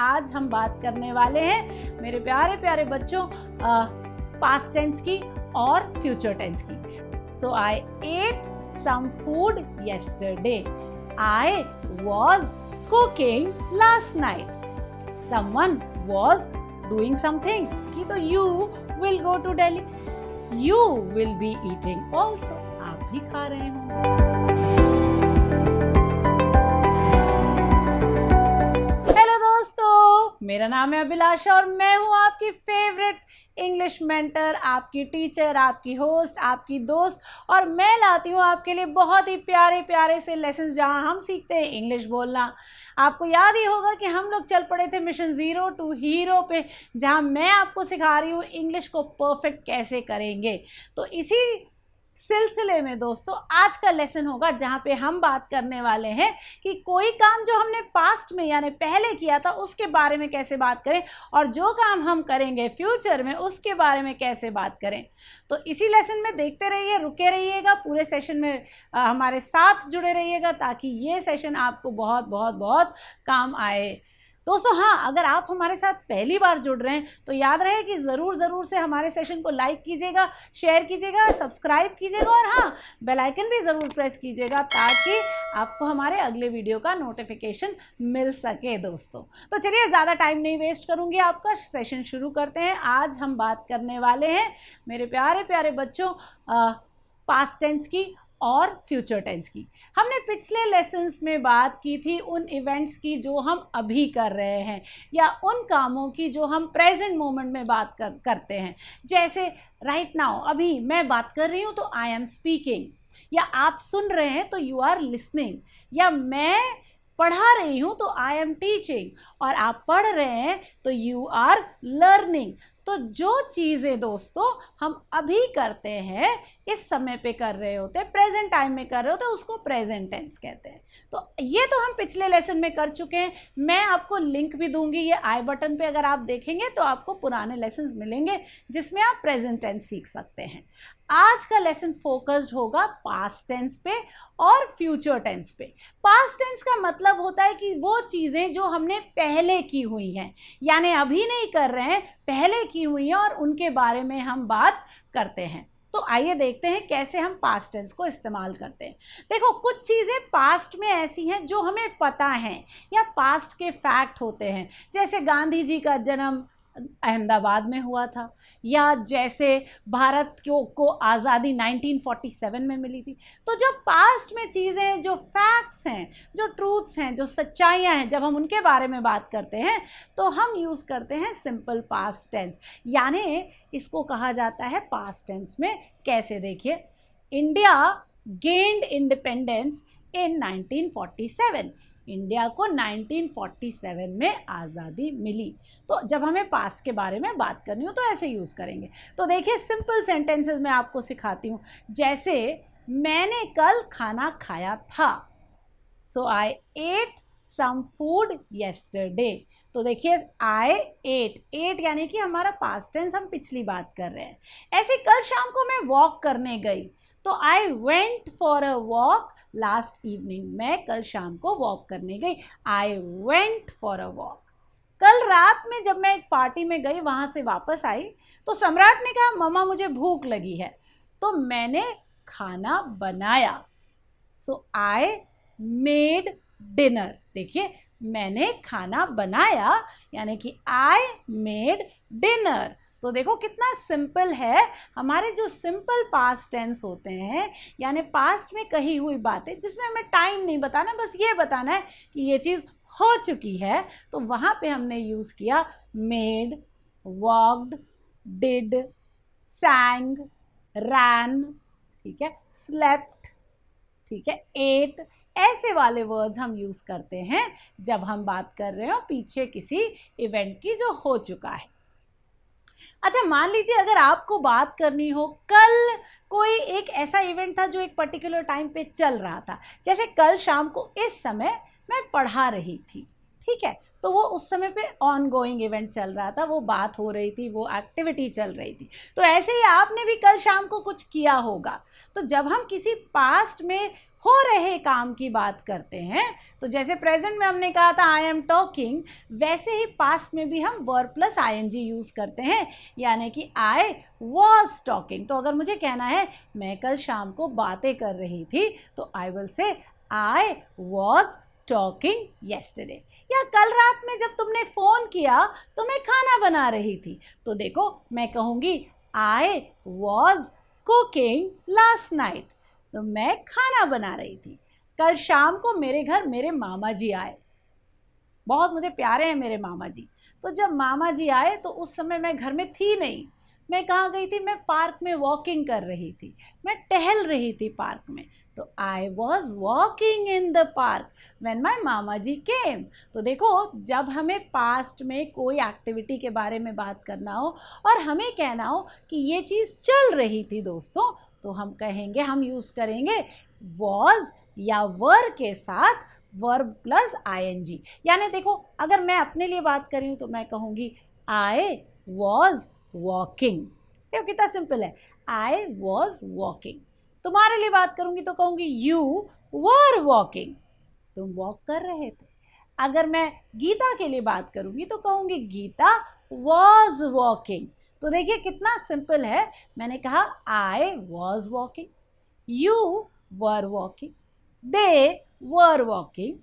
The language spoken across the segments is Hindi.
आज हम बात करने वाले हैं मेरे प्यारे प्यारे बच्चों पास्ट टेंस की और फ्यूचर टेंस की। So I ate some food yesterday. I was cooking last night. Someone was doing something. कि तो you will go to Delhi. You will be eating also. आप भी खा रहे हो। हेलो दोस्तों, मेरा नाम है अभिलाषा और मैं हूँ आपकी फेवरेट इंग्लिश मेंटर, आपकी टीचर, आपकी होस्ट, आपकी दोस्त। और मैं लाती हूँ आपके लिए बहुत ही प्यारे प्यारे से लेसन्स जहाँ हम सीखते हैं इंग्लिश बोलना। आपको याद ही होगा कि हम लोग चल पड़े थे मिशन ज़ीरो टू हीरो पे, जहाँ मैं आपको सिखा रही हूँ इंग्लिश को परफेक्ट कैसे करेंगे। तो इसी सिलसिले में दोस्तों आज का लेसन होगा जहाँ पे हम बात करने वाले हैं कि कोई काम जो हमने पास्ट में यानी पहले किया था उसके बारे में कैसे बात करें, और जो काम हम करेंगे फ्यूचर में उसके बारे में कैसे बात करें। तो इसी लेसन में देखते रहिए, रुके रहिएगा, पूरे सेशन में हमारे साथ जुड़े रहिएगा ताकि ये सेशन आपको बहुत बहुत बहुत काम आए। दोस्तों हाँ, अगर आप हमारे साथ पहली बार जुड़ रहे हैं तो याद रहे कि ज़रूर से हमारे सेशन को लाइक कीजिएगा, शेयर कीजिएगा, सब्सक्राइब कीजिएगा और हाँ बेल आइकन भी ज़रूर प्रेस कीजिएगा ताकि आपको हमारे अगले वीडियो का नोटिफिकेशन मिल सके। दोस्तों तो चलिए ज़्यादा टाइम नहीं वेस्ट करूँगी, आपका सेशन शुरू करते हैं। आज हम बात करने वाले हैं मेरे प्यारे प्यारे बच्चों पास्ट टेंस की और फ्यूचर टेंस की। हमने पिछले लेसन्स में बात की थी उन इवेंट्स की जो हम अभी कर रहे हैं या उन कामों की जो हम प्रेजेंट मोमेंट में बात करते हैं। जैसे राइट नाउ, अभी मैं बात कर रही हूँ तो आई एम स्पीकिंग, या आप सुन रहे हैं तो यू आर लिसनिंग, या मैं पढ़ा रही हूँ तो आई एम टीचिंग, और आप पढ़ रहे हैं तो यू आर लर्निंग। तो जो चीज़ें दोस्तों हम अभी करते हैं, इस समय पे कर रहे होते हैं, प्रेजेंट टाइम में कर रहे होते हैं, उसको प्रेजेंट टेंस कहते हैं। तो ये तो हम पिछले लेसन में कर चुके हैं। मैं आपको लिंक भी दूंगी, ये आई बटन पे अगर आप देखेंगे तो आपको पुराने लेसन्स मिलेंगे जिसमें आप प्रेजेंट टेंस सीख सकते हैं। आज का लेसन फोकस्ड होगा पास्ट टेंस पे और फ्यूचर टेंस पे। पास्ट टेंस का मतलब होता है कि वो चीज़ें जो हमने पहले की हुई हैं, यानी अभी नहीं कर रहे हैं, पहले की हुई हैं और उनके बारे में हम बात करते हैं। तो आइए देखते हैं कैसे हम पास्ट टेंस को इस्तेमाल करते हैं। देखो, कुछ चीज़ें पास्ट में ऐसी हैं जो हमें पता हैं या पास्ट के फैक्ट होते हैं। जैसे गांधी जी का जन्म अहमदाबाद में हुआ था, या जैसे भारत को आज़ादी 1947 में मिली थी। तो जब पास्ट में चीज़ें, जो फैक्ट्स हैं, जो ट्रूथ्स हैं, जो सच्चाइयाँ हैं, जब हम उनके बारे में बात करते हैं तो हम यूज़ करते हैं सिंपल पास्ट टेंस, यानी इसको कहा जाता है पास्ट टेंस में। कैसे, देखिए, India gained independence in 1947। India को 1947 में आज़ादी मिली। तो जब हमें पास्ट के बारे में बात करनी हो तो ऐसे यूज़ करेंगे। तो देखिए, सिंपल सेंटेंसेस मैं आपको सिखाती हूँ। जैसे, मैंने कल खाना खाया था। सो I ate some food yesterday। तो देखिए, आई एट यानी कि हमारा पास्ट टेंस, हम पिछली बात कर रहे हैं। ऐसे कल शाम को मैं वॉक करने गई, तो I went for a walk last evening. मैं कल शाम को वॉक करने गई, I went for a walk. कल रात में जब मैं एक पार्टी में गई, वहाँ से वापस आई तो सम्राट ने कहा, मम्मा मुझे भूख लगी है, तो मैंने खाना बनाया। सो आई मेड डिनर। देखिए, मैंने खाना बनाया यानी कि आई मेड डिनर। तो देखो कितना सिंपल है। हमारे जो सिंपल पास्ट टेंस होते हैं, यानी पास्ट में कही हुई बातें जिसमें हमें टाइम नहीं बताना, बस ये बताना है कि ये चीज़ हो चुकी है, तो वहाँ पे हमने यूज़ किया मेड, वॉक्ड, डिड, सैंग, रैन, ठीक है, स्लेप्ट, ठीक है, एट। ऐसे वाले वर्ड्स हम यूज़ करते हैं जब हम बात कर रहे हो पीछे किसी इवेंट की जो हो चुका है। अच्छा, मान लीजिए अगर आपको बात करनी हो, कल कोई एक ऐसा इवेंट था जो एक पर्टिकुलर टाइम पे चल रहा था। जैसे कल शाम को इस समय मैं पढ़ा रही थी, ठीक है, तो वो उस समय पे ऑन गोइंग इवेंट चल रहा था, वो बात हो रही थी, वो एक्टिविटी चल रही थी। तो ऐसे ही आपने भी कल शाम को कुछ किया होगा। तो जब हम किसी पास्ट में हो रहे काम की बात करते हैं, तो जैसे प्रेजेंट में हमने कहा था आई एम टॉकिंग, वैसे ही पास्ट में भी हम वर्ब प्लस आईएनजी यूज़ करते हैं, यानी कि आई वॉज टॉकिंग। तो अगर मुझे कहना है मैं कल शाम को बातें कर रही थी, तो I will say I was talking yesterday. या कल रात में जब तुमने फ़ोन किया तो मैं खाना बना रही थी, तो देखो मैं कहूँगी I was cooking last night, तो मैं खाना बना रही थी। कल शाम को मेरे घर मेरे मामा जी आए, बहुत मुझे प्यारे हैं मेरे मामा जी। तो जब मामा जी आए तो उस समय मैं घर में थी नहीं, मैं कहाँ गई थी, मैं पार्क में वॉकिंग कर रही थी, मैं टहल रही थी पार्क में। तो I was walking in the park when my mama ji came. तो देखो जब हमें पास्ट में कोई एक्टिविटी के बारे में बात करना हो और हमें कहना हो कि ये चीज़ चल रही थी दोस्तों, तो हम कहेंगे, हम यूज़ करेंगे वॉज या वर के साथ वर्ब प्लस आईएनजी। यानी देखो अगर मैं अपने लिए बात कर रही हूँ तो मैं कहूँगी आई वॉज वॉकिंग। देखो कितना सिंपल है, आई वॉज वॉकिंग। तुम्हारे लिए बात करूंगी तो कहूंगी यू वर वॉकिंग, तुम वॉक कर रहे थे। अगर मैं गीता के लिए बात करूंगी तो कहूंगी गीता वॉज वॉकिंग। तो देखिए कितना सिंपल है, मैंने कहा आई was walking, you were walking, they were walking,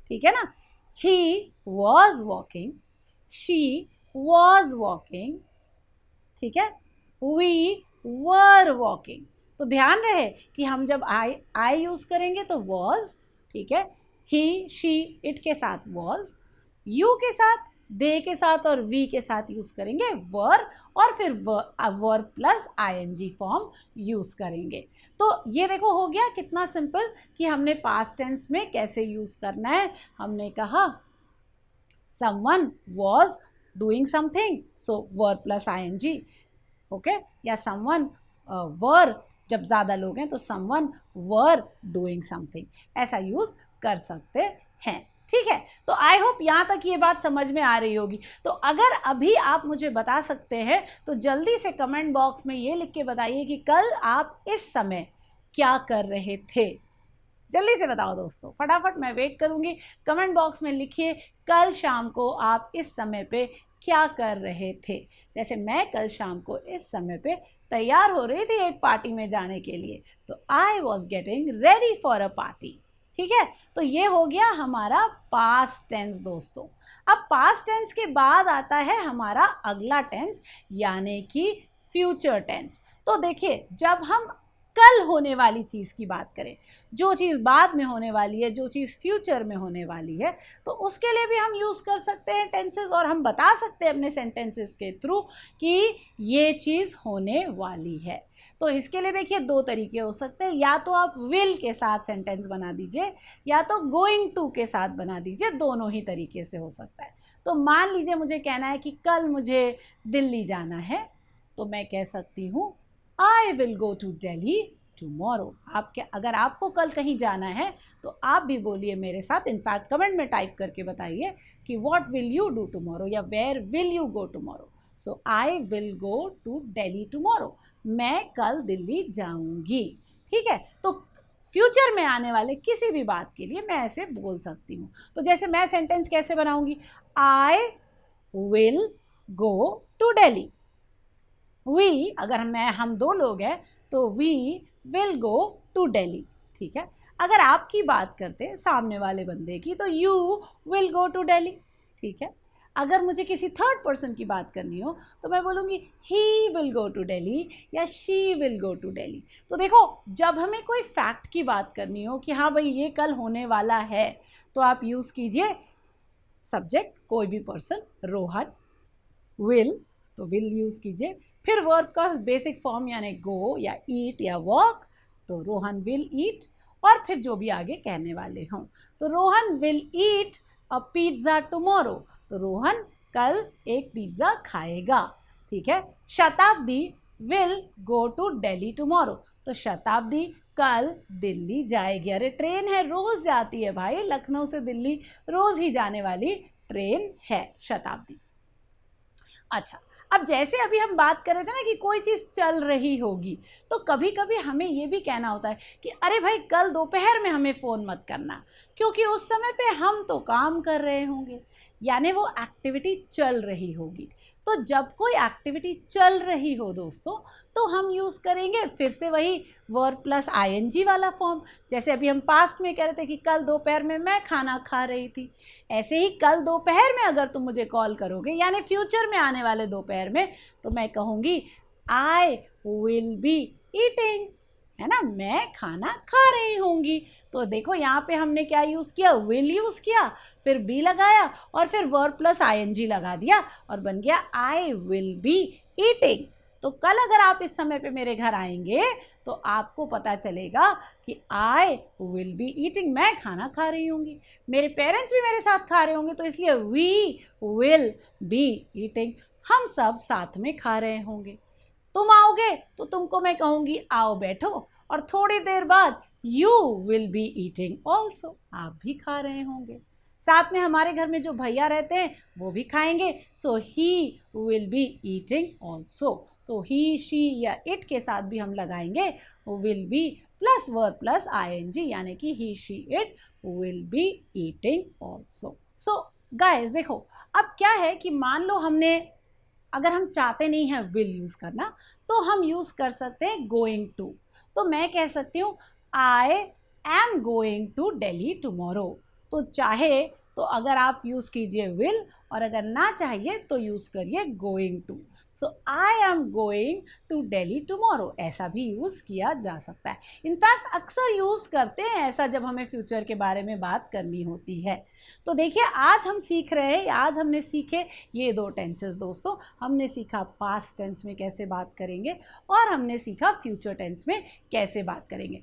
ठीक है ना, he was walking, she was walking, ठीक है, वी वर वॉकिंग। तो ध्यान रहे कि हम जब आई यूज़ करेंगे तो वॉज, ठीक है, ही शी इट के साथ वॉज, यू के साथ, दे के साथ और वी के साथ यूज़ करेंगे वर, और फिर were plus ING form use करेंगे। तो ये देखो हो गया कितना सिंपल कि हमने पास्ट टेंस में कैसे यूज़ करना है। हमने कहा someone was doing something, so were plus ING, okay, या समवन वर, जब ज़्यादा लोग हैं तो समवन वर डूइंग समथिंग, ऐसा यूज़ कर सकते हैं। ठीक है, तो आई होप यहाँ तक ये बात समझ में आ रही होगी। तो अगर अभी आप मुझे बता सकते हैं तो जल्दी से कमेंट बॉक्स में ये लिख के बताइए कि कल आप इस समय क्या कर रहे थे। जल्दी से बताओ दोस्तों, फटाफट, मैं वेट करूँगी। कमेंट बॉक्स में लिखिए कल शाम को आप इस समय पे क्या कर रहे थे। जैसे मैं कल शाम को इस समय पे तैयार हो रही थी एक पार्टी में जाने के लिए, तो I was getting ready for a party. ठीक है, तो ये हो गया हमारा पास्ट टेंस दोस्तों। अब पास्ट टेंस के बाद आता है हमारा अगला टेंस, यानी कि फ्यूचर टेंस। तो देखिए, जब हम कल होने वाली चीज़ की बात करें, जो चीज़ बाद में होने वाली है, जो चीज़ फ्यूचर में होने वाली है, तो उसके लिए भी हम यूज़ कर सकते हैं टेंसेस, और हम बता सकते हैं अपने सेंटेंसेस के थ्रू कि ये चीज़ होने वाली है। तो इसके लिए देखिए दो तरीके हो सकते हैं, या तो आप विल के साथ सेंटेंस बना दीजिए, या तो गोइंग टू के साथ बना दीजिए, दोनों ही तरीके से हो सकता है। तो मान लीजिए मुझे कहना है कि कल मुझे दिल्ली जाना है, तो मैं कह सकती हूँ I will go to Delhi tomorrow। अगर आपको कल कहीं जाना है तो आप भी बोलिए मेरे साथ, इनफैक्ट कमेंट में टाइप करके बताइए कि what will you do tomorrow या where will you go tomorrow। So I will go to Delhi tomorrow। मैं कल दिल्ली जाऊंगी। ठीक है, तो फ्यूचर में आने वाले किसी भी बात के लिए मैं ऐसे बोल सकती हूँ। तो जैसे मैं सेंटेंस कैसे बनाऊंगी, I will go to Delhi। We, अगर हम दो लोग हैं तो we will go to Delhi. ठीक है, अगर आपकी बात करते हैं सामने वाले बंदे की, तो you will go to Delhi. ठीक है, अगर मुझे किसी थर्ड पर्सन की बात करनी हो तो मैं बोलूँगी he will go to Delhi या she will go to Delhi. तो देखो, जब हमें कोई फैक्ट की बात करनी हो कि हाँ भाई ये कल होने वाला है, तो आप यूज़ कीजिए सब्जेक्ट, कोई भी पर्सन, रोहन, विल, तो विल यूज़ कीजिए, फिर वर्ब का बेसिक फॉर्म यानी गो या ईट या वॉक, तो रोहन विल ईट, और फिर जो भी आगे कहने वाले हों। तो Rohan will eat a pizza tomorrow, तो रोहन कल एक पिज़्ज़ा खाएगा। ठीक है, Shatabdi will go to Delhi tomorrow, तो शताब्दी कल दिल्ली जाएगी। अरे ट्रेन है, रोज जाती है भाई, लखनऊ से दिल्ली रोज ही जाने वाली ट्रेन है शताब्दी। अच्छा, अब जैसे अभी हम बात कर रहे थे ना कि कोई चीज़ चल रही होगी, तो कभी कभी हमें ये भी कहना होता है कि अरे भाई कल दोपहर में हमें फ़ोन मत करना, क्योंकि उस समय पे हम तो काम कर रहे होंगे, यानी वो एक्टिविटी चल रही होगी। तो जब कोई एक्टिविटी चल रही हो दोस्तों, तो हम यूज़ करेंगे फिर से वही वर्ब प्लस आईएनजी वाला फॉर्म। जैसे अभी हम पास्ट में कह रहे थे कि कल दोपहर में मैं खाना खा रही थी, ऐसे ही कल दोपहर में अगर तुम मुझे कॉल करोगे, यानी फ्यूचर में आने वाले दोपहर में, तो मैं कहूँगी आई विल बी ईटिंग, है ना, मैं खाना खा रही होंगी। तो देखो यहाँ पे हमने क्या यूज़ किया, विल यूज़ किया, फिर बी लगाया और फिर वर्ब प्लस आईएनजी लगा दिया और बन गया आई विल बी ईटिंग। तो कल अगर आप इस समय पे मेरे घर आएंगे तो आपको पता चलेगा कि आई विल बी ईटिंग, मैं खाना खा रही होंगी, मेरे पेरेंट्स भी मेरे साथ खा रहे होंगे, तो इसलिए वी विल बी ईटिंग, हम सब साथ में खा रहे होंगे। तुम आओगे तो तुमको मैं कहूँगी आओ बैठो, और थोड़ी देर बाद you will be eating also, आप भी खा रहे होंगे। साथ में हमारे घर में जो भैया रहते हैं वो भी खाएंगे, so he will be eating also. तो ही, शी या इट के साथ भी हम लगाएंगे will be plus verb plus ING, यानी कि he, she, it will be eating also. So guys देखो, अब क्या है कि मान लो हमने, अगर हम चाहते नहीं हैं विल यूज़ करना, तो हम यूज़ कर सकते हैं गोइंग टू। तो मैं कह सकती हूँ I am going to Delhi tomorrow. तो चाहे तो अगर आप यूज़ कीजिए विल, और अगर ना चाहिए तो यूज़ करिए going to. So I am going to Delhi tomorrow, ऐसा भी यूज़ किया जा सकता है। इनफैक्ट अक्सर यूज़ करते हैं ऐसा जब हमें फ्यूचर के बारे में बात करनी होती है। तो देखिए आज हम सीख रहे हैं, आज हमने सीखे ये दो टेंसेस दोस्तों। हमने सीखा पास्ट टेंस में कैसे बात करेंगे और हमने सीखा फ्यूचर टेंस में कैसे बात करेंगे।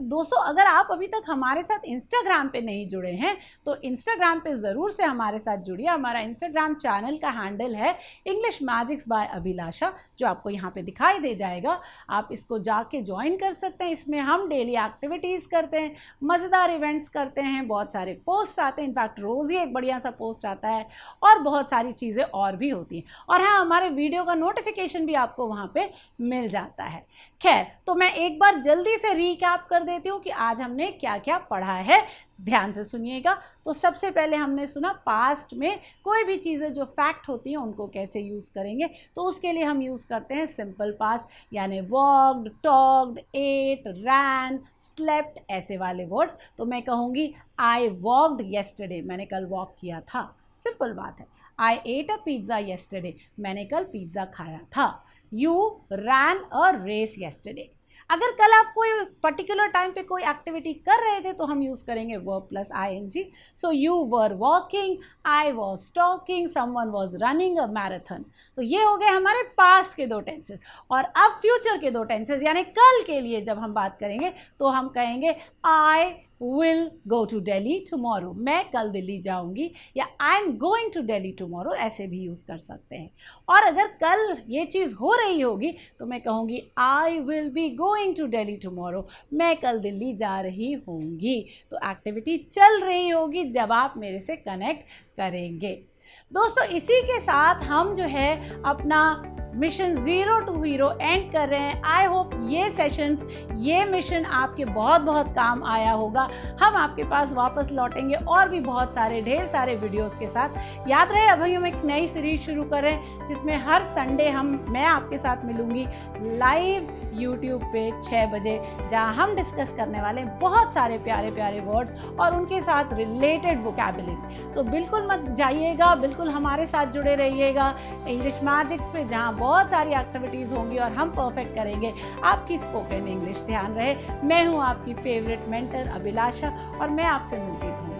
दोस्तों अगर आप अभी तक हमारे साथ इंस्टाग्राम पे नहीं जुड़े हैं तो इंस्टाग्राम पे ज़रूर से हमारे साथ जुड़िए। हमारा इंस्टाग्राम चैनल का हैंडल है इंग्लिश मैजिक्स बाय अभिलाषा, जो आपको यहाँ पे दिखाई दे जाएगा। आप इसको जाके ज्वाइन कर सकते हैं। इसमें हम डेली एक्टिविटीज़ करते हैं, मज़ेदार इवेंट्स करते हैं, बहुत सारे पोस्ट आते हैं, इनफैक्ट रोज़ ही एक बढ़िया सा पोस्ट आता है, और बहुत सारी चीज़ें और भी होती हैं। और हाँ, हमारे वीडियो का नोटिफिकेशन भी आपको वहाँ पे मिल जाता है। खैर, तो मैं एक बार जल्दी से रीकैप कर देती हूँ कि आज हमने क्या क्या पढ़ा है, ध्यान से सुनिएगा। तो सबसे पहले हमने सुना पास्ट में कोई भी चीज़ें जो फैक्ट होती हैं उनको कैसे यूज़ करेंगे। तो उसके लिए हम यूज़ करते हैं सिंपल पास्ट, यानी वॉक्ड, टॉक्ड, एट, रैन, स्लेप्ट, ऐसे वाले वर्ड्स। तो मैं कहूँगी आई वॉक्ड येस्टरडे, मैंने कल वॉक किया था, सिंपल बात है। I ate a pizza yesterday, मैंने कल पिज़्ज़ा खाया था। You ran a race yesterday, अगर कल आप कोई पर्टिकुलर टाइम पे कोई एक्टिविटी कर रहे थे तो हम यूज़ करेंगे verb plus ING. So you were walking, I was talking, someone was running a marathon. तो ये हो गए हमारे पास्ट के दो टेंसेस। और अब फ्यूचर के दो टेंसेस, यानी कल के लिए जब हम बात करेंगे तो हम कहेंगे आई will go to Delhi tomorrow, मैं कल दिल्ली जाऊंगी, या I am going to Delhi tomorrow, ऐसे भी यूज़ कर सकते हैं। और अगर कल ये चीज़ हो रही होगी तो मैं कहूँगी I will be going to Delhi tomorrow, मैं कल दिल्ली जा रही होंगी। तो एक्टिविटी चल रही होगी जब आप मेरे से कनेक्ट करेंगे। दोस्तों इसी के साथ हम जो है अपना मिशन 0 to हीरो एंड कर रहे हैं। आई होप ये सेशंस, ये मिशन आपके बहुत बहुत काम आया होगा। हम आपके पास वापस लौटेंगे और भी बहुत सारे ढेर सारे वीडियोस के साथ। याद रहे अभी हम एक नई सीरीज शुरू कर रहे हैं जिसमें हर संडे मैं आपके साथ मिलूंगी लाइव यूट्यूब पे 6 बजे, जहां हम डिस्कस करने वाले हैं बहुत सारे प्यारे प्यारे वर्ड्स और उनके साथ रिलेटेड वोकैबुलरी। तो बिल्कुल मत जाइएगा, बिल्कुल हमारे साथ जुड़े रहिएगा इंग्लिश मैजिक्स पे, जहां बहुत सारी एक्टिविटीज़ होंगी और हम परफेक्ट करेंगे आपकी स्पोकन इंग्लिश। ध्यान रहे, मैं हूँ आपकी फेवरेट मेंटर अभिलाषा और मैं आपसे मिलती हूँ